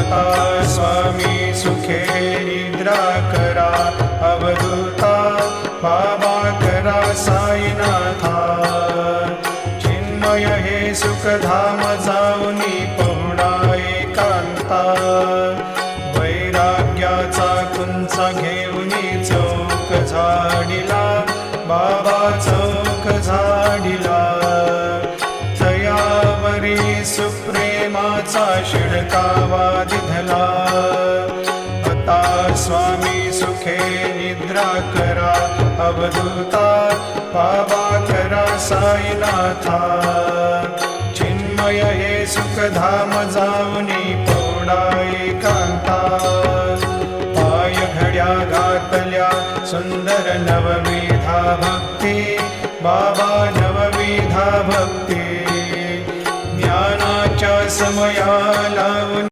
आता स्वामी सुखे निद्रा करा, अवधूता बाबा करा साईनाथा। चिन्मय हे सुखधाम जाऊनी पहुडा एकांता, वैराग्याचा कुंचा घेऊनी चौक झाडिला, बाबा चौक झाडिला। तयावरी सुप्रेमाचा शिडकावा दिधला, आता स्वामी सुखे निद्रा करा, अवधूता बाबा करा साईनाथा। चिन्मय हे सुखधाम जाऊनी पहुडा एकांता, पाय घड्या घातल्या सुंदर नवविधा भक्ती, बाबा नवविधा भक्ती। ज्ञानाच्या समया लावून